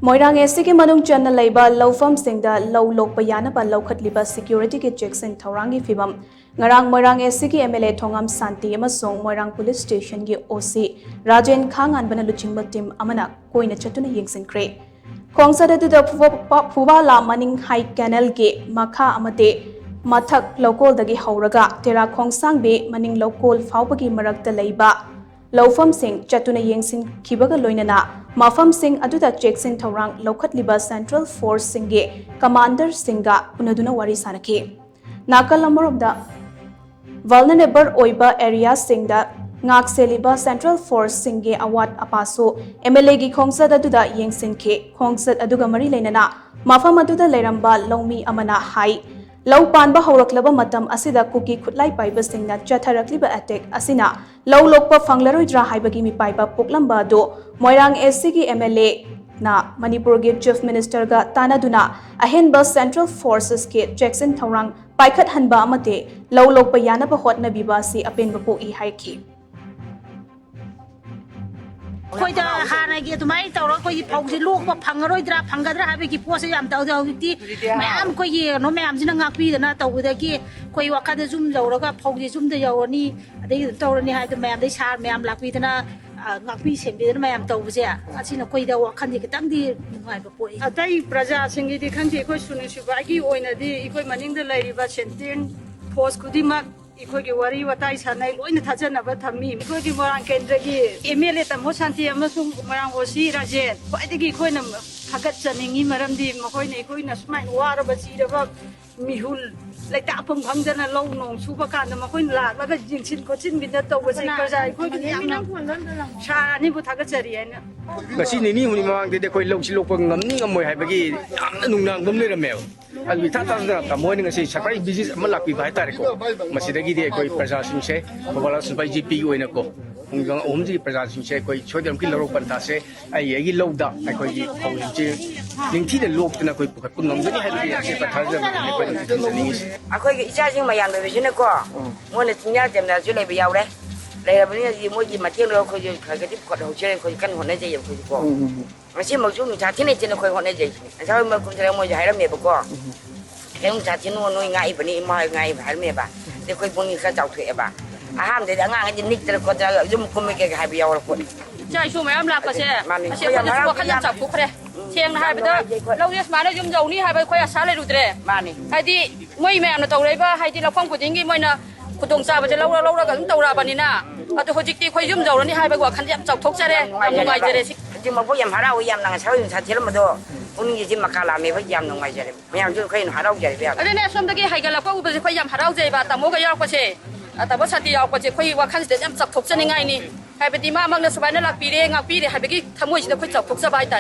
Moirang SC Manung Channel Labor Low Farm Singda Low Lok Payanapa Lokat Liba Security Checks in Taurangi Fibam Ngarang Moirang SC MLA Thongam Santi Amasong Moirang Police Station gi OC Rajen Khang an bana luchingba team amana koina chatuna yengsin kre Khongsada da Phuba la Maning High Canal ge Makha amate Mathak local dagi hauraga Tera Khongsang be Maning local Faubagi Marakta Laiba Lawfam Singh Chatuna Yengsin Kibaga Loinana Mafam Singh Aduda Jackson Taurang Lokat Liba Central Force Singhe Commander Singha Unaduna Wari Sanake Nakalamor of the Vulnerable Oiba area Singda Ngak Seliba Central Force Singhe Awat Apaso MLA Gi Khongsad Aduda Yengsin Ke Khongsad Aduga Mari Lainana Mafam Aduda Leramba Longmi Amana Hai Low Panba Horaklaba Matam Asida Kuki Kutlai Paiba Singna Chatarakliba attack Asina Low Lokpa Fanglaroidra Haibagimi Paiba Puklamba do Moirang SC MLA na Manipur Ge Chief Minister ga Tanaduna Ahenba Central Forces ke Jackson Taurang Paikat Hanba Amate Low Lokpa Yanaba Hotna Bibasi Apenba Po I Haiki Koida hana gi tumai tawra koi phausi lok ba phangaroi dra phangadra habe ki pose yam taw taw ti mayam koi ye no mayam jina ngakpi dana tawda ki koi wakada zum lawraga phausi zum da yawani adai tawrani ha da mayam dai sar mayam lakpi dana ngakpi sembi dana mayam tawbse asina koi da wakhan di kitang di ngai ba poi atai praja singi di khangti koi suni suba gi oina di koi maning da lai ba senten force kudima इको के वरी वताई सनाई लोइन थाजन अब थमी eco के मोरांग केंद्र की एमएलए तमो शांति अमसुंग मोरांग ओसी राजेन ख्वाइदगी खोइन फगत चनिंगी मरमदी मखोइन इकोइन स्माइ वारब चीरब मिहुल लेता फंग फंगदना लौ नोंग सुबा कान मखोइन लाग जिंसिन कोचिन बिन तौबसे प्रजा इको शानी बु थागत चरियन ngasi ni huni mang de koi lok silok pang ngamni ngamoi hai bagi yamna nungnang bam le ramel alwi tha ta da ta moi ngasi sakai business am lakpi bai tare ko masidagi de koi praja sing se bawala sunbai gp oina ko ungang omji praja sing se koi chodam ki lorok pan ta se ai yegi lowda ai koi gi khawli je ningthi de lok tna koi pukhat pun ngamjani hai bagi se pa thaja ne koi ni akoi gi icha sing mayam be jine ko mo ne tinya tem na jule be yaw de đây là bây giờ mỗi gì mà thiên đâu khơi khơi cái tiếp cận đầu chơi khơi căn hồn này chơi khơi có mà xin một số người cha thiên này trên khơi hồn này chơi sao mà cũng chơi mỗi giờ hay lắm mẹ bố cái ông cha thiên nuôi ngay vậy này mai ngay phải mẹ bà để khơi bốn người khác chào thuê bà ham để đã ngang cái nick để con ra dùng con mấy cái hai bây giờ là con chơi số mấy em làm cái gì sẽ conจะขยันจับฟุกเลยเชียงนะฮะไปเถอะเราเนี่ยมาแล้วยุ่งยาวนี่ให้ไปค่อยอาศัยเลยดูเถอะให้ที่ไม่แม่เราตัวเลยป่ะให้ที่เราฟังผู้หญิงกี่ไม่นะผู้ตรงใจมันจะเล่ากันตัวเราปนิน่ะเอาตัวจิกตีค่อยยุ่งยาวนี่ให้ไปกว่าขันยับจับทุกเจ้าเลยทำไงเจ้าเลยสิ chứ mà bây giờ hả đâu giờ nàng sáu giờ sao thế mà đâu ông gì chứ mà cả làm gì bây giờ nàng ngoài chơi bây giờ chứ khi hả đâu chơi bây giờอันนี้ส่วนตะกี้ให้กันแล้วก็อุปสรรคพยายามหาเราใจว่าแต่โมก็ยากกว่าเช่แต่ว่าชาติยาวกว่าเช่ค่อยว่าขันเสด็จยับจับทุกเจ้ายังไงนี่ให้ไปตีมามั่งเนี่ยสบายนั่นหลักปีเดียงปีเดียให้ไปกี่ทำมวยจะค่อยจับทุกสบายแต่